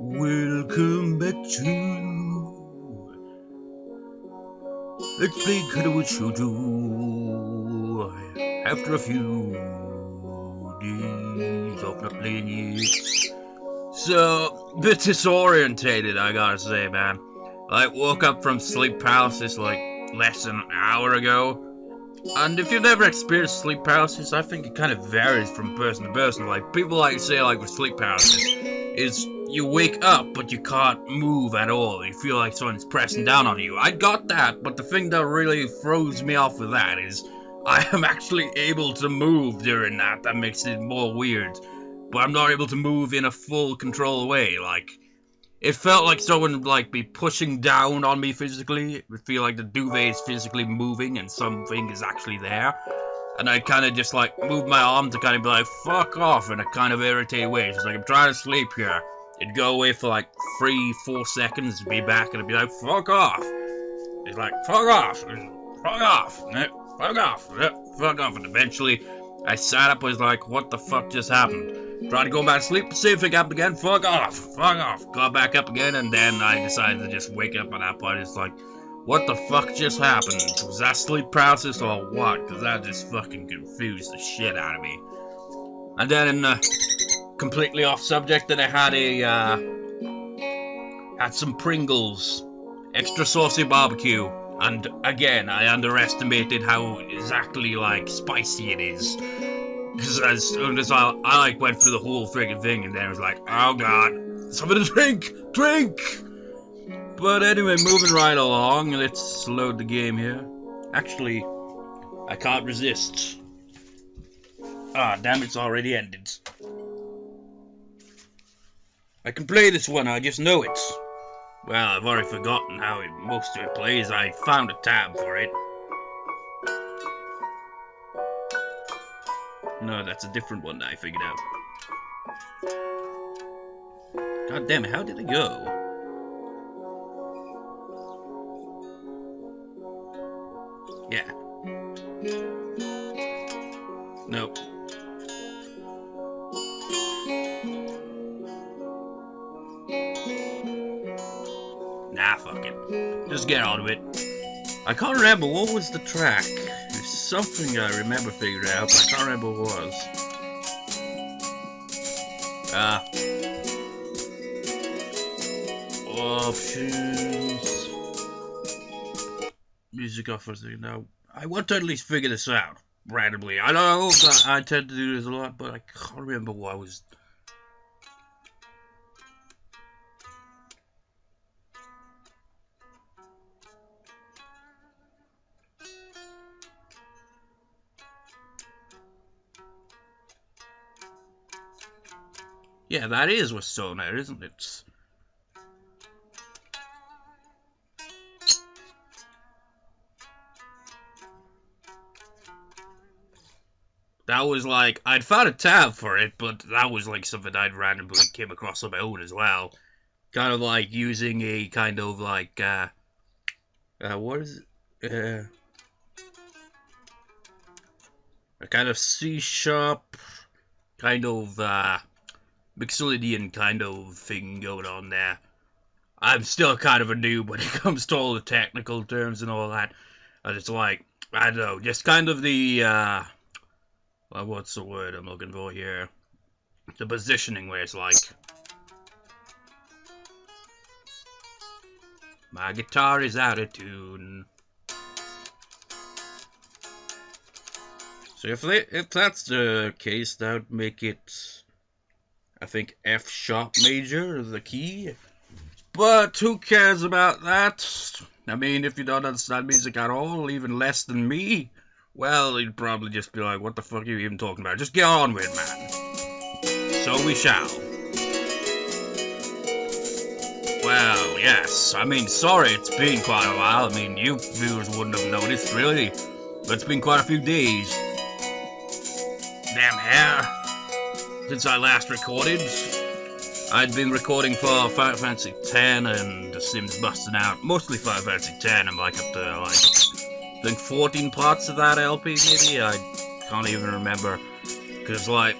Welcome back to Let's Play Katawa Shoujo after a few days of not playing it. So, a bit disorientated, I gotta say, man. I woke up from sleep paralysis like less than an hour ago. And if you've never experienced sleep paralysis, I think it kind of varies from person to person. Like, people like to say, like, with sleep paralysis, is you wake up, but you can't move at all. You feel like someone's pressing down on you. I got that, but the thing that really throws me off with that is I am actually able to move during that. That makes it more weird. But I'm not able to move in a full control way. Like, it felt like someone would, like, be pushing down on me physically. It would feel like the duvet is physically moving and something is actually there. And I kind of just, like, move my arm to kind of be like, fuck off, in a kind of irritated way. It's like, I'm trying to sleep here. It'd go away for, like, 3-4 seconds, be back, and it'd be like, fuck off. It's like, fuck off, fuck off, fuck off, fuck off. And eventually, I sat up, was like, what the fuck just happened? Tried to go back to sleep, same thing happened again, fuck off. Got back up again, and then I decided to just wake up at that point. It's like, what the fuck just happened? Was that sleep paralysis or what? Because that just fucking confused the shit out of me. And then, completely off subject, that I had some Pringles, extra saucy barbecue, and again, I underestimated how exactly, like, spicy it is. Because as soon as I like, went through the whole freaking thing, and then it was like, oh god, somebody drink! But anyway, moving right along, let's load the game here. Actually, I can't resist. Ah, damn, it's already ended. I can play this one, I just know it. Well, I've already forgotten how most of it plays. I found a tab for it. No, that's a different one that I figured out. God damn it, how did it go? Yeah. Nope. Nah, fuck it. Just get on with it. I can't remember what was the track. There's something I remember figured out, but I can't remember what it was. Options. Music offers now. I want to at least figure this out randomly. I know that I tend to do this a lot, but I can't remember what I was. Yeah, that is what's still there, isn't it? That was like, I'd found a tab for it, but that was like something I'd randomly came across on my own as well. Kind of like using a kind of like, what is it? A kind of C-sharp, kind of, Mixolydian kind of thing going on there. I'm still kind of a noob when it comes to all the technical terms and all that. And it's like, I don't know, just kind of the, well, what's the word I'm looking for here? The positioning where it's like, my guitar is out of tune. So if that's the case, that would make it, I think, F sharp major is the key. But who cares about that? I mean, if you don't understand music at all, even less than me, well, you'd probably just be like, what the fuck are you even talking about? Just get on with it, man. So we shall. Well, yes. I mean, sorry, it's been quite a while. I mean, you viewers wouldn't have noticed, really. But it's been quite a few days. Damn hair. Since I last recorded. I'd been recording for Final Fantasy X and The Sims Busting Out. Mostly Final Fantasy X. I'm like up to, like, I think 14 parts of that LP, maybe? I can't even remember. Because, like,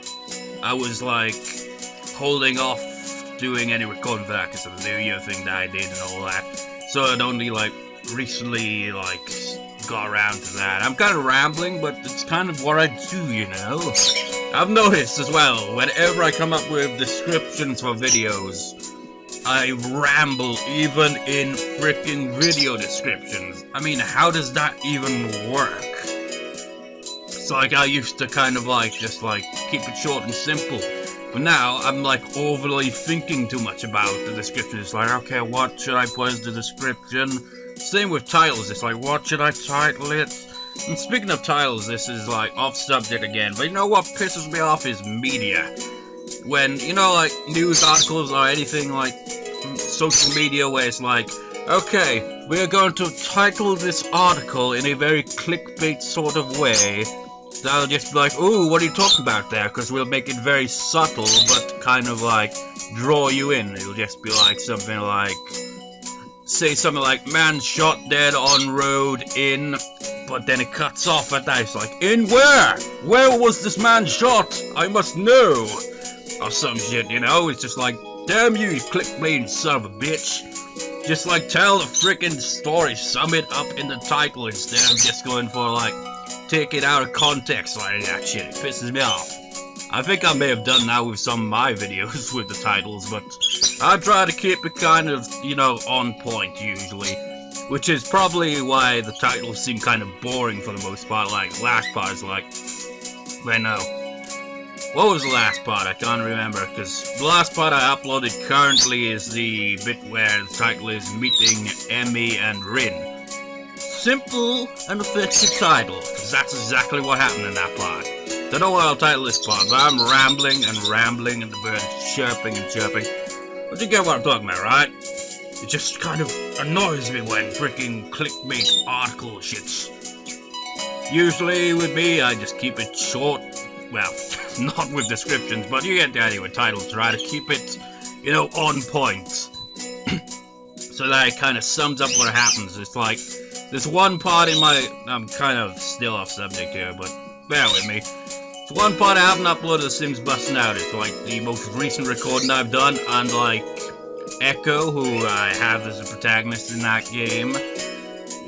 I was, like, holding off doing any recording for that because of the New Year thing that I did and all that. So I'd only like recently like got around to that. I'm kind of rambling, but it's kind of what I do, you know. I've noticed as well, whenever I come up with descriptions for videos, I ramble even in freaking video descriptions. I mean, how does that even work? It's like I used to kind of like just like keep it short and simple. But now I'm like overly thinking too much about the description. It's like, okay, what should I put as the description? Same with titles. It's like, what should I title it? And speaking of titles, this is like off subject again. But you know what pisses me off is media. When, you know, like news articles or anything like social media where it's like, okay, we're going to title this article in a very clickbait sort of way. That'll just be like, ooh, what are you talking about there? Because we'll make it very subtle, but kind of like draw you in. It'll just be like something like, say something like, man shot dead on road in, but then it cuts off at that. It's like, in where? Where was this man shot? I must know. Or some shit, you know? It's just like, damn you, you clickbait son of a bitch. Just like tell the freaking story, sum it up in the title instead of just going for like, take it out of context like that shit. It pisses me off. I think I may have done that with some of my videos with the titles, but I try to keep it kind of, you know, on point usually. Which is probably why the titles seem kind of boring for the most part. Like, last part is like, wait, no. What was the last part? I can't remember, because the last part I uploaded currently is the bit where the title is Meeting Emmy and Rin. Simple and effective title, because that's exactly what happened in that part. Don't know what I'll title this part, but I'm rambling and rambling and the birds chirping and chirping. But you get what I'm talking about, right? It just kind of annoys me when freaking clickbait article shits. Usually with me, I just keep it short. Well, not with descriptions, but you get the idea with titles. Try to keep it, you know, on point. So that it kind of sums up what happens. It's like, there's one part in my... I'm kind of still off subject here, but bear with me. It's one part I haven't uploaded The Sims Busting Out. It's like the most recent recording I've done, and like Echo, who I have as a protagonist in that game,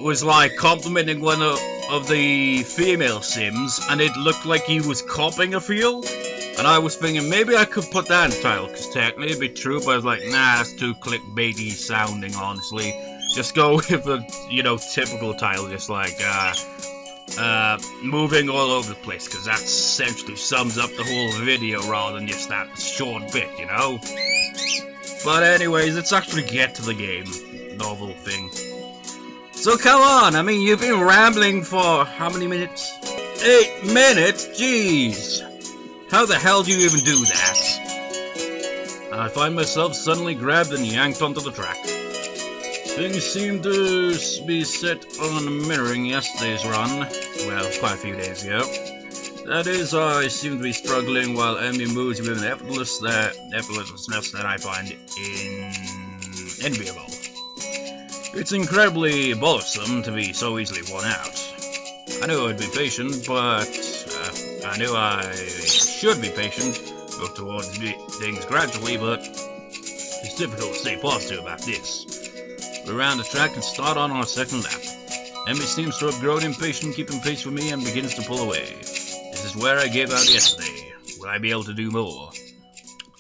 was like complimenting one of the female Sims, and it looked like he was copying a feel. And I was thinking maybe I could put that in the title, because technically it'd be true, but I was like, nah, that's too clickbaity sounding, honestly. Just go with a, you know, typical title, just like, moving all over the place, because that essentially sums up the whole video rather than just that short bit, you know? But anyways, let's actually get to the game. Novel thing. So come on, I mean, you've been rambling for how many minutes? 8 minutes? Jeez! How the hell do you even do that? I find myself suddenly grabbed and yanked onto the track. Things seem to be set on mirroring yesterday's run. Well, quite a few days ago. That is, I seem to be struggling while Emmy moves with an effortlessness that I find enviable. It's incredibly bothersome to be so easily worn out. I knew I'd be patient, but I knew I should be patient, work towards things gradually, but it's difficult to stay positive about this. We're around the track and start on our second lap. Emmy seems to have grown impatient, keeping pace with me, and begins to pull away. This is where I gave out yesterday. Will I be able to do more?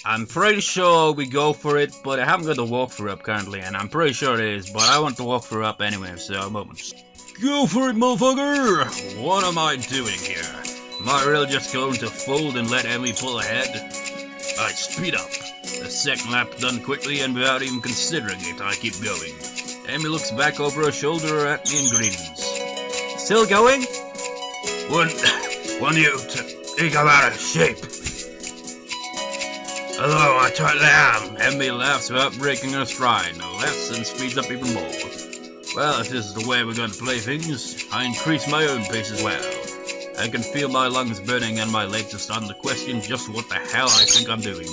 I'm pretty sure we go for it, but I haven't got the walkthrough up currently, and I'm pretty sure it is, but I want the walkthrough up anyway, so a moment. Go for it, motherfucker! What am I doing here? Am I really just going to fold and let Emmy pull ahead? Alright, speed up. The second lap done quickly, and without even considering it, I keep going. Emmy looks back over her shoulder at me and grins. Still going? Want you to think I'm out of shape. Although I totally am. Emmy laughs without breaking her stride, no less, and speeds up even more. Well, if this is the way we're going to play things, I increase my own pace as well. I can feel my lungs burning and my legs are starting to question just what the hell I think I'm doing.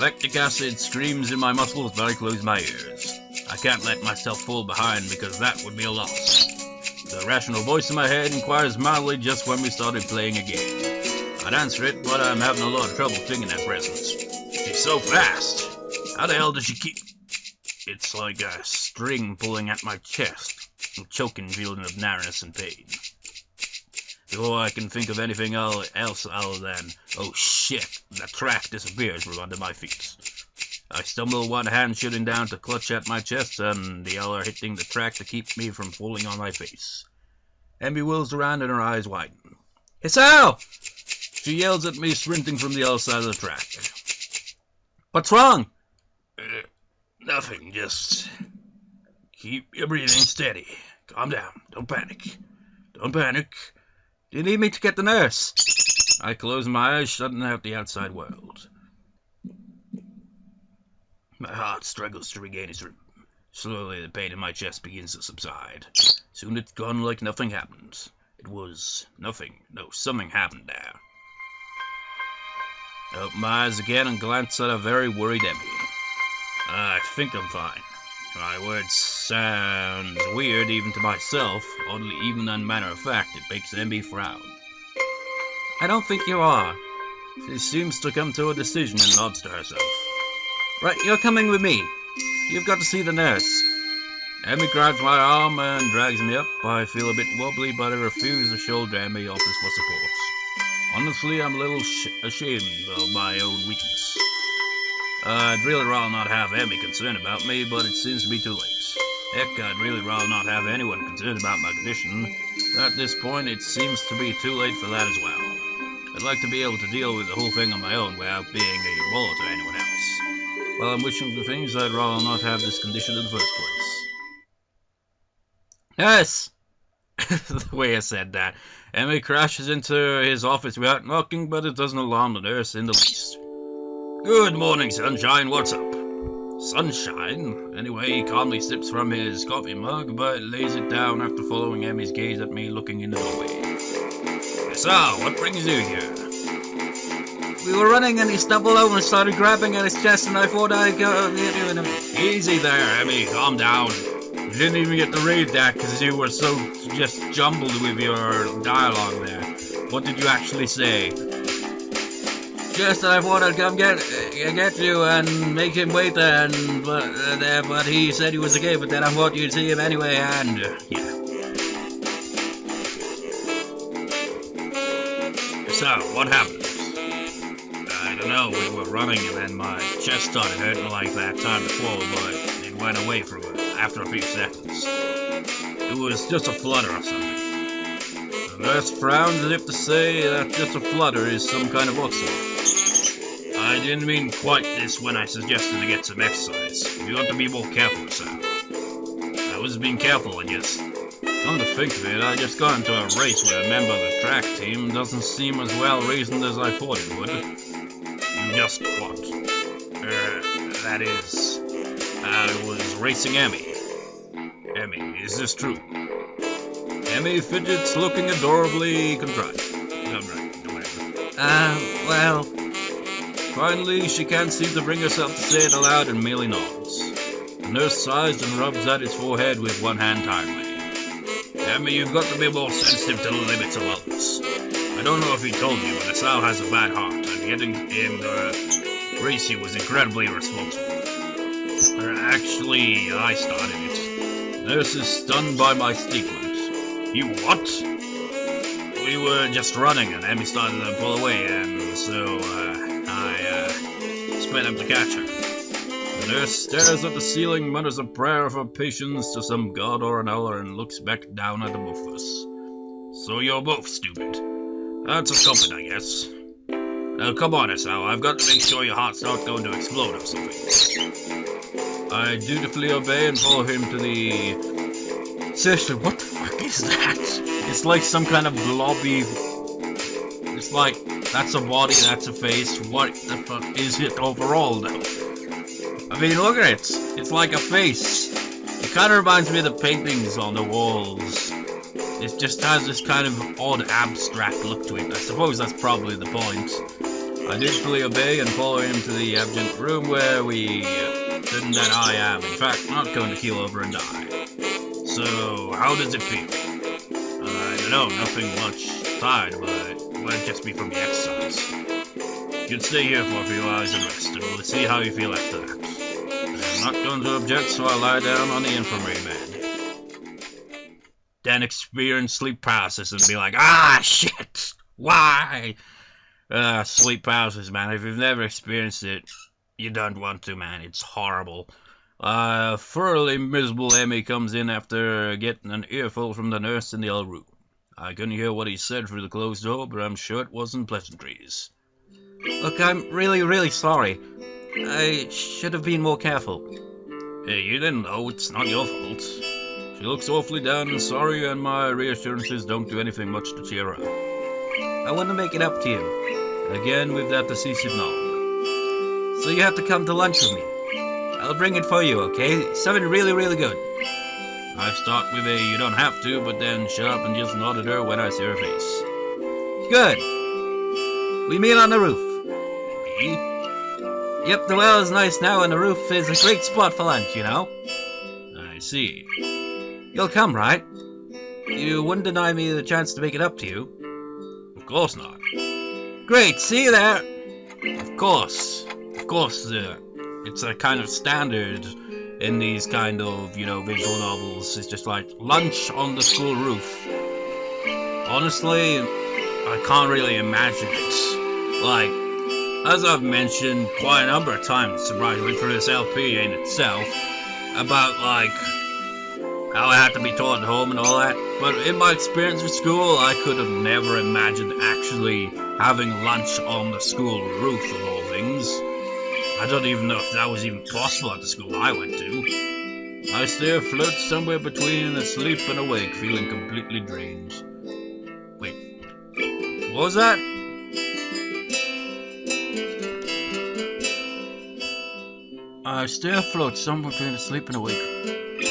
Lactic acid screams in my muscles, but I close my ears. I can't let myself fall behind because that would be a loss. The rational voice in my head inquires mildly just when we started playing a game. I'd answer it, but I'm having a lot of trouble thinking at present. She's so fast. How the hell does she keep... It's like a string pulling at my chest. I'm choking, feeling of narrowness and pain. Before I can think of anything else other than, oh shit, the track disappears from under my feet. I stumble, one hand shooting down to clutch at my chest, and the other hitting the track to keep me from falling on my face. Emmy whirls around and her eyes widen. It's Al! She yells at me, sprinting from the other side of the track. What's wrong? Nothing, just keep your breathing steady. Calm down, don't panic. Don't panic. Do you need me to get the nurse? I close my eyes, shutting out the outside world. My heart struggles to regain its rhythm. Slowly, the pain in my chest begins to subside. Soon it's gone like nothing happened. It was nothing. No, something happened there. I open my eyes again and glance at a very worried Emmy. I think I'm fine. My words sound weird even to myself. Oddly, even in matter of fact, it makes Emmy frown. I don't think you are. She seems to come to a decision and nods to herself. Right, you're coming with me. You've got to see the nurse. Emmy grabs my arm and drags me up. I feel a bit wobbly, but I refuse to shoulder Emmy offers for support. Honestly, I'm a little ashamed of my own weakness. I'd really rather not have Emmy concerned about me, but it seems to be too late. Heck, I'd really rather not have anyone concerned about my condition. At this point, it seems to be too late for that as well. I'd like to be able to deal with the whole thing on my own without being a bother to anyone else. While I'm wishing for things, I'd rather not have this condition in the first place. Yes! The way I said that. Emmy crashes into his office without knocking, but it doesn't alarm the nurse in the least. Good morning, Sunshine. What's up? Sunshine? Anyway, he calmly sips from his coffee mug, but lays it down after following Emmy's gaze at me looking in the doorway. So, what brings you here? We were running and he stumbled over and started grabbing at his chest and I thought I'd go... Easy there, Emmy. Calm down. You didn't even get to read that because you were so just jumbled with your dialogue there. What did you actually say? Just that I thought I'd come get you and make him wait there, but he said he was okay, but then I thought you'd see him anyway, and yeah. So, what happened? I don't know, we were running and then my chest started hurting like that time before, but it went away after a few seconds. It was just a flutter or something. The nurse frowned as if to say that just a flutter is some kind of ulcer. I didn't mean quite this when I suggested to get some exercise. You ought to be more careful, sir. I was being careful, I guess. Come to think of it, I just got into a race with a member of the track team. Doesn't seem as well reasoned as I thought it would. You just what? That is... I was racing Emmy. Emmy, is this true? Emmy fidgets, looking adorably contrite. Well... Finally, she can't seem to bring herself to say it aloud and merely nods. The nurse sighs and rubs at his forehead with one hand tiredly. Emmy, you've got to be more sensitive to the limits of others. I don't know if he told you, but Asal has a bad heart, and getting him to race you was incredibly irresponsible. Actually, I started it. Nurse is stunned by my statement. You what? We were just running, and Emmy started to pull away, and so, I sped up to catch her. The nurse stares at the ceiling, mutters a prayer for patience to some god or another, and looks back down at the both of us. So you're both stupid. That's a something, I guess. Now come on, Asao, I've got to make sure your heart's not going to explode or something. I dutifully obey and follow him to the... Seriously, what the fuck is that? It's like some kind of blobby... It's like, that's a body, that's a face. What the fuck is it overall, though? I mean, look at it. It's like a face. It kind of reminds me of the paintings on the walls. It just has this kind of odd abstract look to it. I suppose that's probably the point. I dutifully obey and follow him to the adjacent room where we... certain that I am, in fact, not going to keel over and die. So, how does it feel? I don't know, nothing much. Tired, but it might just be from the exercise. You should stay here for a few hours and rest, and we'll see how you feel after that. I'm not going to object, so I lie down on the infirmary bed. Then experience sleep paralysis and be like, ah, shit, why? Sleep paralysis, man. If you've never experienced it, you don't want to, man. It's horrible. Thoroughly miserable Emmy comes in after getting an earful from the nurse in the other room. I couldn't hear what he said through the closed door, but I'm sure it wasn't pleasantries. Look, I'm really, really sorry. I should have been more careful. Hey, you didn't know. It's not your fault. She looks awfully down and sorry, and my reassurances don't do anything much to cheer her up. I want to make it up to you. Again with that decisive nod. So you have to come to lunch with me. I'll bring it for you, okay? Something really, really good. I start with a you don't have to, but then shut up and just nod at her when I see her face. Good. We meet on the roof. Me? Yep, the well is nice now and the roof is a great spot for lunch, you know? I see. You'll come, right? You wouldn't deny me the chance to make it up to you? Of course not. Great, see you there. Of course. It's a kind of standard in these kind of, visual novels. It's just like lunch on the school roof. Honestly, I can't really imagine it. Like, as I've mentioned quite a number of times, surprisingly, for this LP in itself, about, like, how I had to be taught at home and all that. But in my experience with school, I could have never imagined actually having lunch on the school roof, of all things. I don't even know if that was even possible at the school I went to. I still float somewhere between asleep and awake, feeling completely drained. Wait, what was that? I still float somewhere between asleep and awake.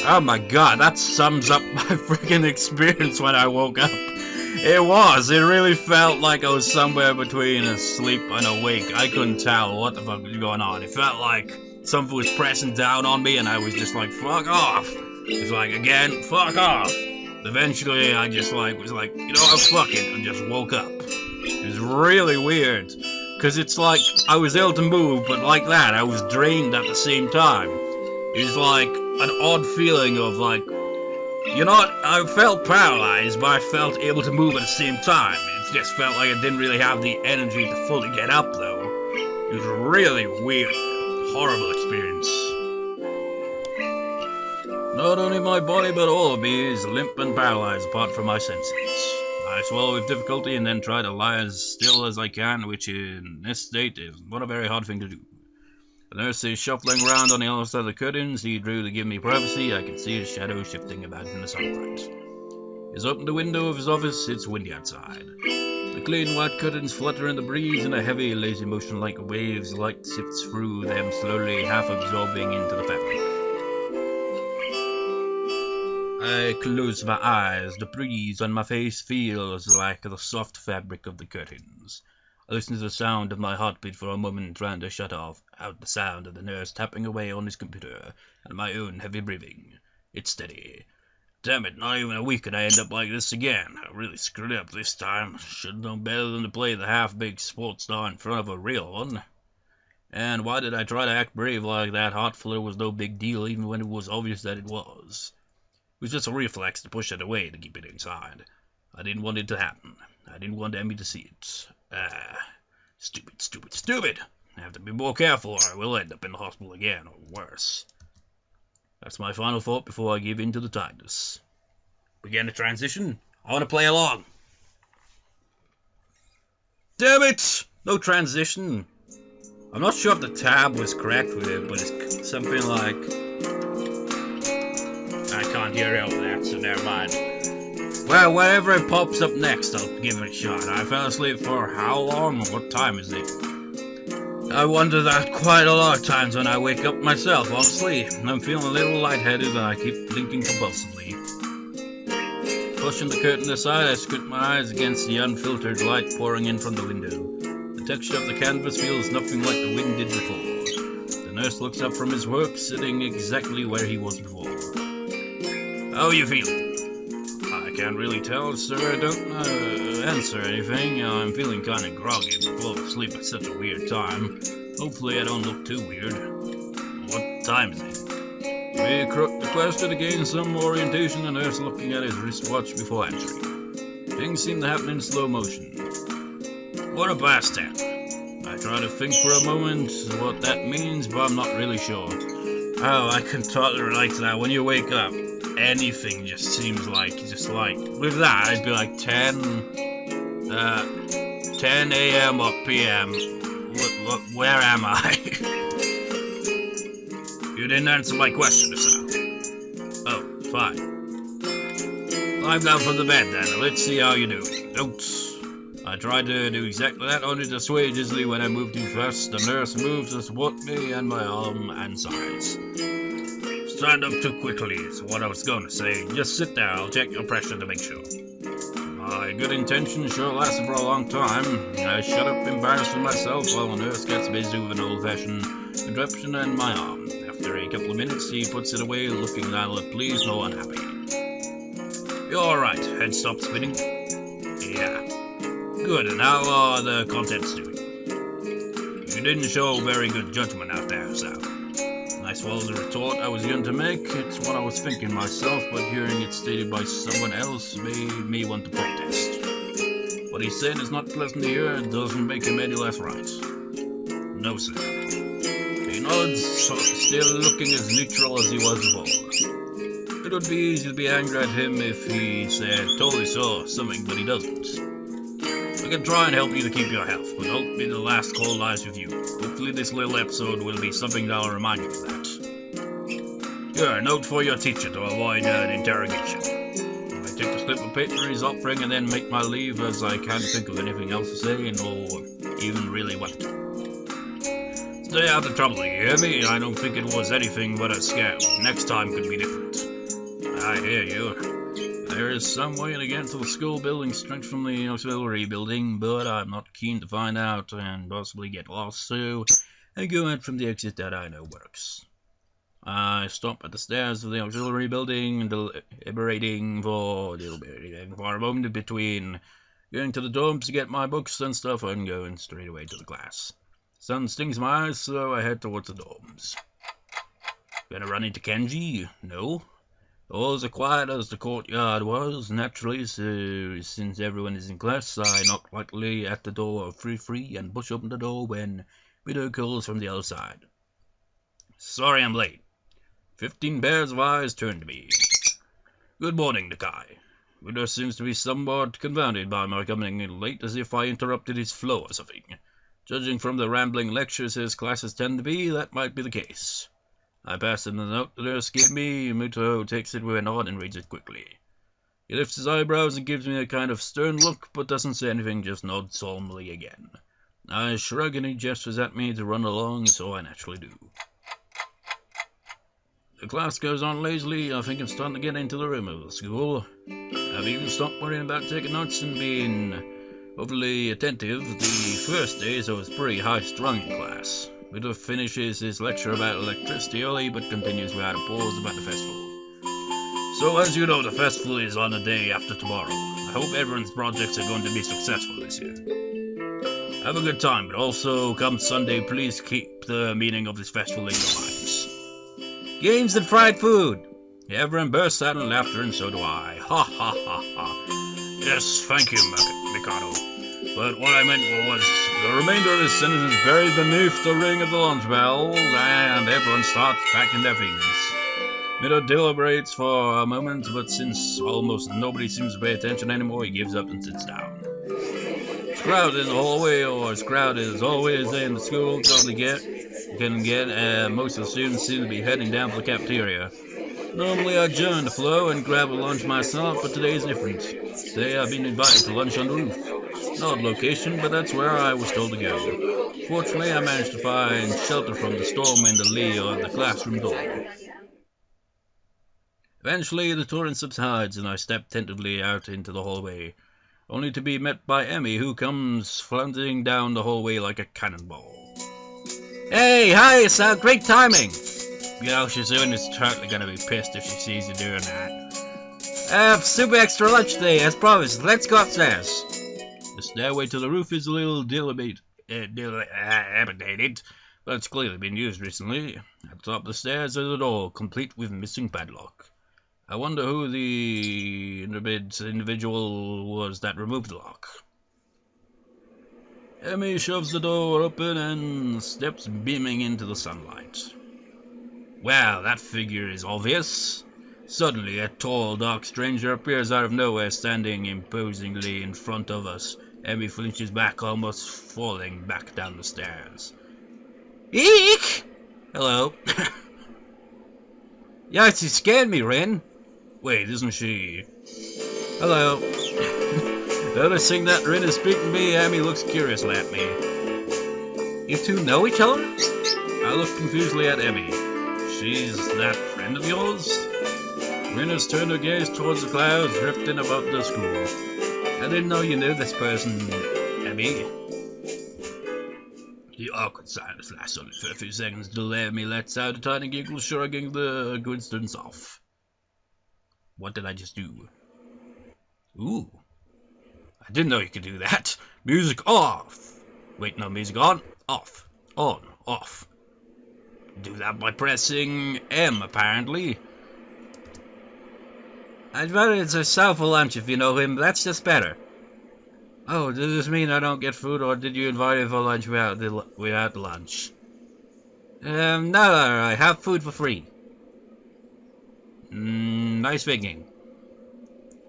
Oh my god, that sums up my freaking experience when I woke up. It really felt like I was somewhere between asleep and awake. I couldn't tell what the fuck was going on. It felt like something was pressing down on me and I was just like, fuck off. It's like, again, fuck off. Eventually I just was like, you know what, fuck it, and just woke up. It was really weird. Because it's like, I was able to move, but like that, I was drained at the same time. It was like an odd feeling of like, I felt paralyzed, but I felt able to move at the same time. It just felt like I didn't really have the energy to fully get up, though. It was really weird, horrible experience. Not only my body, but all of me is limp and paralyzed apart from my senses. I swallow with difficulty and then try to lie as still as I can, which in this state is not a very hard thing to do. The nurse is shuffling around on the other side of the curtains. He drew to give me privacy. I can see his shadow shifting about in the sunlight. He's opened the window of his office. It's windy outside. The clean white curtains flutter in the breeze, and a heavy, lazy motion like waves. Light sifts through them, slowly half absorbing into the fabric. I close my eyes. The breeze on my face feels like the soft fabric of the curtains. I listen to the sound of my heartbeat for a moment, trying to shut out the sound of the nurse tapping away on his computer, and my own heavy breathing. It's steady. Damn it, not even a week and I end up like this again. I really screwed up this time. Should've known better than to play the half-baked sports star in front of a real one. And why did I try to act brave like that hot flirt was no big deal, even when it was obvious that it was? It was just a reflex to push it away to keep it inside. I didn't want it to happen. I didn't want Emmy to see it. Stupid. I have to be more careful or I will end up in the hospital again, or worse. That's my final thought before I give in to the tiredness. Begin the transition. I want to play along. Damn it! No transition. I'm not sure if the tab was correct with it, but it's something like... I can't hear out of that, so never mind. Well, whatever it pops up next, I'll give it a shot. I fell asleep for how long? What time is it? I wonder that quite a lot of times when I wake up myself, honestly. I'm feeling a little lightheaded and I keep blinking compulsively. Pushing the curtain aside, I squint my eyes against the unfiltered light pouring in from the window. The texture of the canvas feels nothing like the wind did before. The nurse looks up from his work, sitting exactly where he was before. How are you feeling? I can't really tell, sir. I don't answer anything. I'm feeling kind of groggy but full of sleep at such a weird time. Hopefully I don't look too weird. What time is it? We requested to gain some orientation, and nurse looking at his wristwatch before answering. Things seem to happen in slow motion. What a past tense. I try to think for a moment what that means, but I'm not really sure. Oh, I can totally relate to that. When you wake up, anything just seems like, with that, it'd be like 10 a.m. or p.m. Where am I? You didn't answer my question, Sal. Oh, fine. Climb down from the bed then. Let's see how you do. Oops. I tried to do exactly that, only to sway dizzily when I moved too fast. The nurse moved to support me and my arm and sides. Stand up too quickly is what I was going to say. Just sit there, I'll check your pressure to make sure. My good intentions sure lasted for a long time. I shut up embarrassing myself while the nurse gets busy with an old-fashioned contraption in my arm. After a couple of minutes, he puts it away, looking neither pleased nor unhappy. You're alright, head stopped spinning. Yeah. Good, and how are the contents doing? You didn't show very good judgment out there, Sal. I swallowed the retort I was going to make. It's what I was thinking myself, but hearing it stated by someone else made me want to protest. What he said is not pleasant to hear, it doesn't make him any less right. No, sir. He nods, still looking as neutral as he was before. It would be easy to be angry at him if he said, totally saw something, but he doesn't. I can try and help you to keep your health, but don't be the last call lies with you. Hopefully this little episode will be something that will remind you of that. Here, a note for your teacher to avoid an interrogation. I take the slip of paper he's offering and then make my leave, as I can't think of anything else to say, nor even really what to. Stay out of trouble, you hear me? I don't think it was anything but a scam. Next time could be different. I hear you. There is some way to get to the school building straight from the auxiliary building, but I'm not keen to find out and possibly get lost, so I go out from the exit that I know works. I stop at the stairs of the auxiliary building, deliberating for a moment between going to the dorms to get my books and stuff and going straight away to the class. Sun stings my eyes, so I head towards the dorms. Gonna run into Kenji? No. All as quiet as the courtyard was, naturally, so since everyone is in class, I knock lightly at the door of Free and push open the door when Widow calls from the other side. Sorry I'm late. 15 pairs of eyes turn to me. Good morning, Nakai. Widow seems to be somewhat confounded by my coming in late, as if I interrupted his flow or something. Judging from the rambling lectures his classes tend to be, that might be the case. I pass him the note the nurse gave me. Muto takes it with a nod and reads it quickly. He lifts his eyebrows and gives me a kind of stern look, but doesn't say anything, just nods solemnly again. I shrug and he gestures at me to run along, so I naturally do. The class goes on lazily. I think I'm starting to get into the rhythm of the school. I've even stopped worrying about taking notes and being overly attentive. The first day, so it's pretty high-strung in class. Widow finishes his lecture about electricity early, but continues without a pause about the festival. So, as you know, the festival is on the day after tomorrow. I hope everyone's projects are going to be successful this year. Have a good time, but also, come Sunday, please keep the meaning of this festival in your minds. Games and fried food! Everyone bursts out in laughter, and so do I. Ha ha ha ha. Yes, thank you, Mikado. But what I meant was, the remainder of this sentence is buried beneath the ring of the lunch bell, and everyone starts packing their things. Mido deliberates for a moment, but since almost nobody seems to pay attention anymore, he gives up and sits down. As crowded in the hallway, or as crowded as always in the school most of the students seem to be heading down for the cafeteria. Normally I join the flow and grab a lunch myself, but today is different. Today I've been invited to lunch on the roof. An odd location, but that's where I was told to go. Fortunately, I managed to find shelter from the storm in the lee of the classroom door. Eventually, the torrent subsides, and I step tentatively out into the hallway, only to be met by Emmy, who comes floundering down the hallway like a cannonball. Hey, hi, Sal, great timing! You know, Shizune is totally gonna be pissed if she sees you doing that. Super extra lunch today, as promised. Let's go upstairs. The stairway to the roof is a little dilapidated, but It's clearly been used recently. At the top of the stairs is a door, complete with missing padlock. I wonder who the individual was that removed the lock. Emmy shoves the door open and steps beaming into the sunlight. Well, that figure is obvious. Suddenly, a tall, dark stranger appears out of nowhere, standing imposingly in front of us. Emmy flinches back, almost falling back down the stairs. Eek! Hello. Yeah, she scared me, Rin. Wait, isn't she? Hello. Noticing that Rin is speaking to me, Emmy looks curiously at me. You two know each other? I look confusedly at Emmy. She's that friend of yours? Rin has turned her gaze towards the clouds drifting above the school. I didn't know you knew this person, Emmy. The awkward silence lasts only for a few seconds till Emmy lets out a tiny giggle, shrugging the coincidence off. What did I just do? Ooh. I didn't know you could do that. Music off. Wait, no, music on. Off. On. Off. Do that by pressing M, apparently. I invited herself for lunch if you know him. That's just better. Oh, does this mean I don't get food, or did you invite him for lunch without lunch? No, I have food for free. Nice thinking.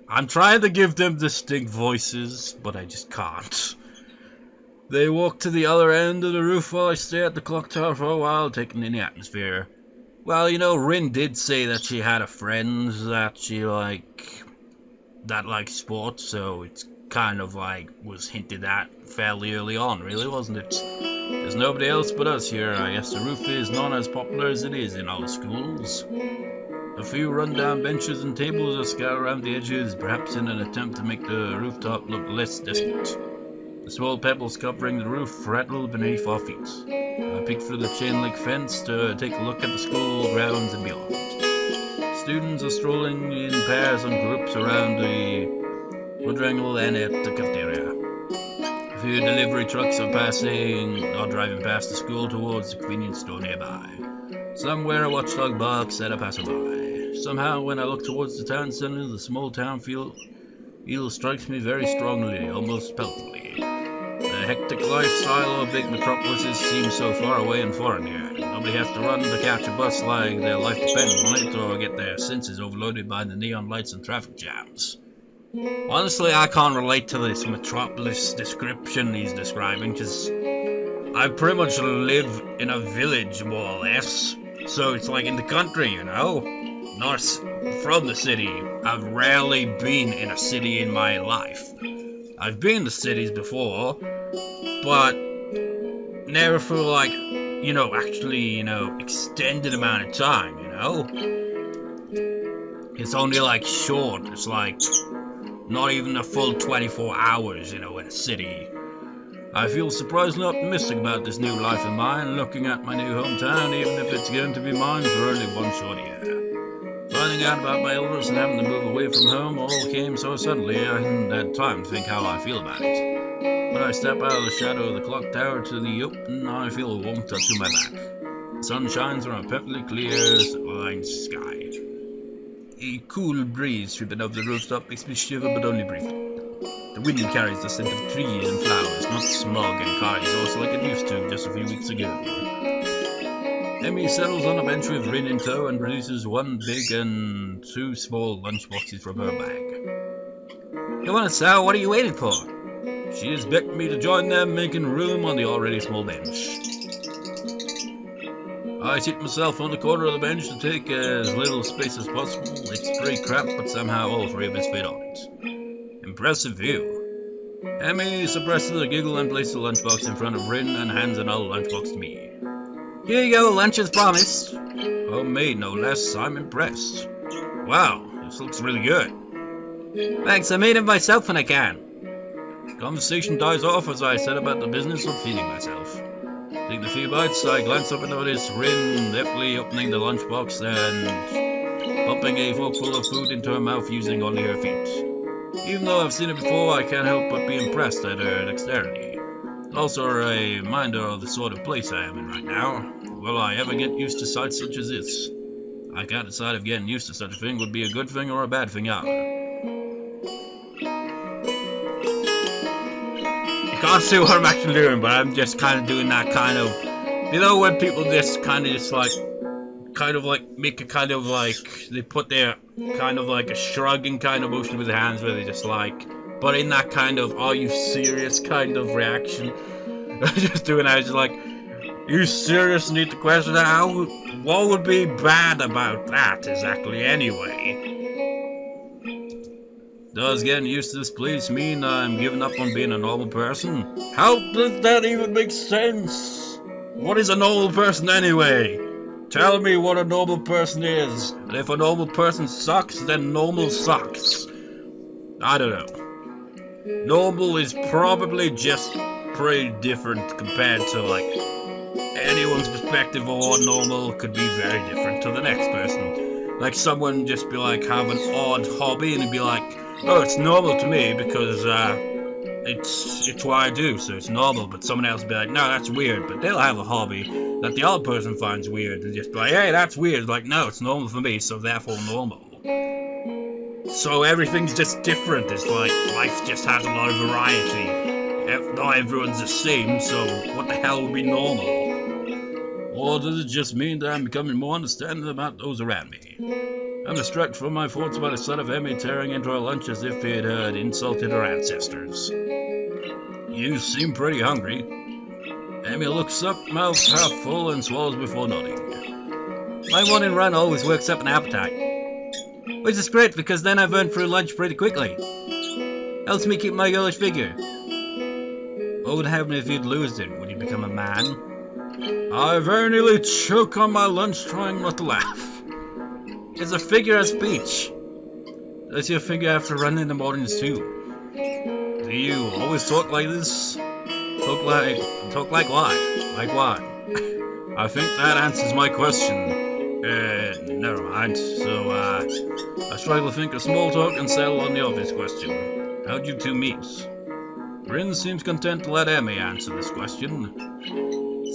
I'm trying to give them distinct voices, but I just can't. They walk to the other end of the roof while I stare at the clock tower for a while, taking in the atmosphere. Well, you know, Rin did say that she had a friend that she likes sports, so it's kind of was hinted at fairly early on, really, wasn't it? There's nobody else but us here. I guess the roof is not as popular as it is in all schools. A few run-down benches and tables are scattered around the edges, perhaps in an attempt to make the rooftop look less desolate. The small pebbles covering the roof rattle beneath our feet. I peek through the chain-link fence to take a look at the school grounds and beyond. Students are strolling in pairs and groups around the quadrangle and at the cafeteria. A few delivery trucks are driving past the school towards the convenience store nearby. Somewhere a watchdog barks at a passerby. Somehow, when I look towards the town center, the small town feel strikes me very strongly, almost palpably. The hectic lifestyle of big metropolises seems so far away and foreign here. Nobody has to run to catch a bus like their life depends on it, or get their senses overloaded by the neon lights and traffic jams. Honestly, I can't relate to this metropolis description he's describing, because I pretty much live in a village, more or less. So it's like in the country, you know? Not from the city. I've rarely been in a city in my life. I've been to cities before, but never for extended amount of time, you know? It's only short. It's not even a full 24 hours, in a city. I feel surprisingly optimistic about this new life of mine, looking at my new hometown, even if it's going to be mine for only one short year. Finding out about my illness and having to move away from home all came so suddenly I hadn't had time to think how I feel about it. When I step out of the shadow of the clock tower to the open, I feel a warm touch on my back. The sun shines from a perfectly clear, line sky. A cool breeze sweeping over the rooftop makes me shiver, but only briefly. The wind carries the scent of trees and flowers, not smog and car exhaust like it used to just a few weeks ago. Emmy settles on a bench with Rin in tow and produces one big and two small lunchboxes from her bag. Come on, Sal, what are you waiting for? She has begged me to join them, making room on the already small bench. I seat myself on the corner of the bench to take as little space as possible. It's pretty cramped, but somehow all three of us fit on it. Impressive view. Emmy suppresses a giggle and places the lunchbox in front of Rin and hands another lunchbox to me. Here you go, lunch as promised. Homemade, no less. I'm impressed. Wow, this looks really good. Thanks, I made it myself when I can. Conversation dies off as I set about the business of feeding myself. Take the few bites, I glance up and notice Rin deftly opening the lunchbox and popping a forkful of food into her mouth using only her feet. Even though I've seen it before, I can't help but be impressed at her dexterity. Also a reminder of the sort of place I am in right now. Will I ever get used to sights such as this? I can't decide if getting used to such a thing would be a good thing or a bad thing either. You can't see what I'm actually doing, but I'm just kind of doing that kind of, you know, when people just kind of just like, make a kind of like, they put their kind of like a shrugging kind of motion with their hands where they just like, but in that kind of, are you serious kind of reaction. Just doing that, just like, you seriously need to question that? What would be bad about that exactly anyway? Does getting used to this place mean I'm giving up on being a normal person? How does that even make sense? What is a normal person anyway? Tell me what a normal person is. And if a normal person sucks, then normal sucks. I don't know. Normal is probably just pretty different compared to like anyone's perspective of what normal could be very different to the next person. Like someone just be like have an odd hobby and be like, oh, it's normal to me because it's what I do, so it's normal. But someone else will be like, no, that's weird. But they'll have a hobby that the other person finds weird and just be like, hey, that's weird. Like, no, it's normal for me, so therefore normal. So everything's just different. It's like life just has a lot of variety. Not everyone's the same, so what the hell would be normal? Or does it just mean that I'm becoming more understanding about those around me? I'm distracted from my thoughts by the sight of Emmy tearing into her lunch as if it had insulted her ancestors. You seem pretty hungry. Emmy looks up, mouth half full, and swallows before nodding. My morning run always works up an appetite. Which is great, because then I burn through lunch pretty quickly. Helps me keep my girlish figure. What would happen if you'd lose it? Would you become a man? I very nearly choke on my lunch trying not to laugh. It's a figure of speech. Does your figure have to run in the mornings too? Do you always talk like this? Talk like what? Like what? I think that answers my question. Never mind. So, I struggle to think of small talk and settle on the obvious question. How'd you two meet? Rin seems content to let Emmy answer this question.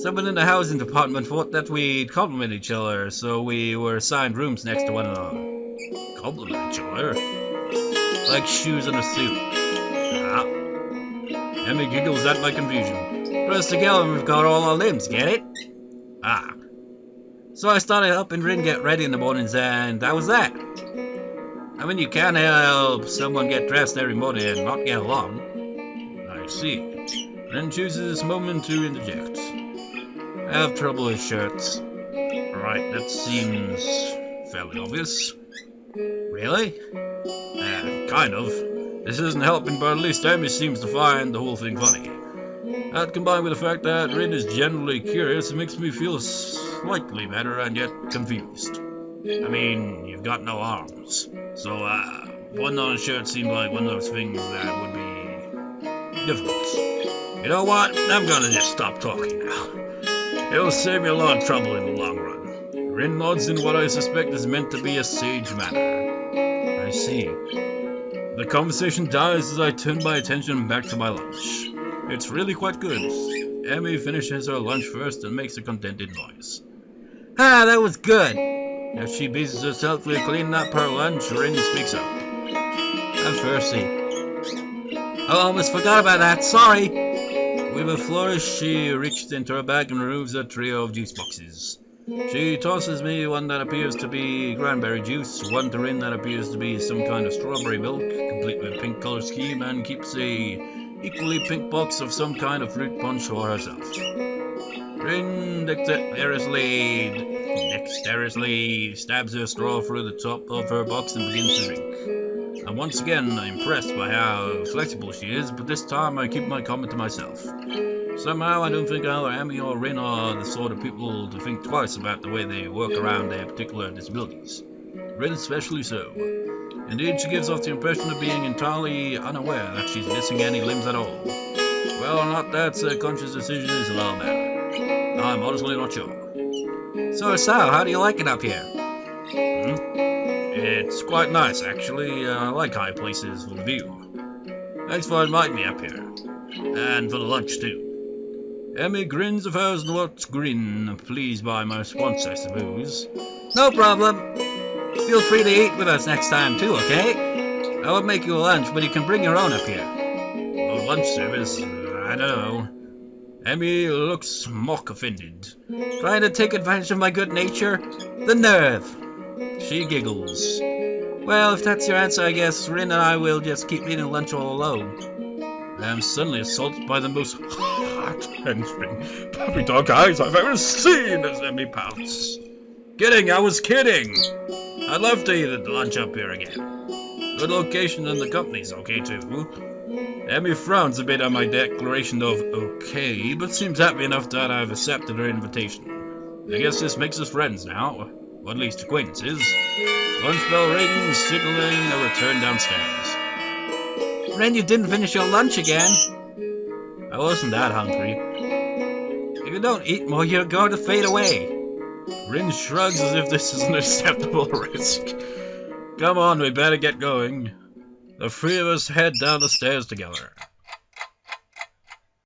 Someone in the housing department thought that we'd compliment each other, so we were assigned rooms next to one another. Compliment each other? Like shoes on a suit. Ah. Emmy giggles at my confusion. Put us together and we've got all our limbs, get it? Ah. So I started helping Rin get ready in the mornings, and that was that. I mean, you can't help someone get dressed every morning and not get along. I see. Rin chooses this moment to interject. I have trouble with shirts. Right, that seems fairly obvious. Really? Kind of. This isn't helping, but at least Emmy seems to find the whole thing funny. That combined with the fact that Rin is generally curious, it makes me feel slightly better and yet confused. I mean, you've got no arms. So, putting on a shirt seemed like one of those things that would be difficult. You know what? I'm gonna just stop talking now. It'll save me a lot of trouble in the long run. Rin nods in what I suspect is meant to be a sage manner. I see. The conversation dies as I turn my attention back to my lunch. It's really quite good. Emmy finishes her lunch first and makes a contented noise. Ah, that was good! As she busies herself with cleaning up her lunch, Rin speaks up. I'm thirsty. I almost forgot about that, sorry! With a flourish, she reaches into her bag and removes a trio of juice boxes. She tosses me one that appears to be cranberry juice, one to Rin that appears to be some kind of strawberry milk, complete with a pink color scheme, and keeps a equally pink box of some kind of fruit punch for herself. Rin dexterously stabs her straw through the top of her box and begins to drink. I'm once again impressed by how flexible she is, but this time I keep my comment to myself. Somehow I don't think either Emmy or Rin are the sort of people to think twice about the way they work around their particular disabilities. Rin especially so. Indeed, she gives off the impression of being entirely unaware that she's missing any limbs at all. Well, not that's a conscious decision is another matter. I'm honestly not sure. So, how do you like it up here? It's quite nice, actually. I like high places for the view. Thanks for inviting me up here. And for the lunch, too. Emmy grins of hers looks grin, pleased by my response, I suppose. No problem. Feel free to eat with us next time too, okay? I will make you a lunch, but you can bring your own up here. A lunch service? I don't know. Emmy looks mock offended. Trying to take advantage of my good nature? The nerve! She giggles. Well, if that's your answer, I guess Rin and I will just keep eating lunch all alone. I am suddenly assaulted by the most heart-wrenching puppy dog eyes I've ever seen as Emmy pouts. Kidding, I was kidding! I'd love to eat at lunch up here again. Good location and the company's okay too. Emmy frowns a bit at my declaration of okay, but seems happy enough that I've accepted her invitation. I guess this makes us friends now, or at least acquaintances. Lunch bell rings, signaling a return downstairs. Ren, you didn't finish your lunch again. I wasn't that hungry. If you don't eat more, you're going to fade away. Rin shrugs as if this is an acceptable risk. Come on, we better get going. The three of us head down the stairs together.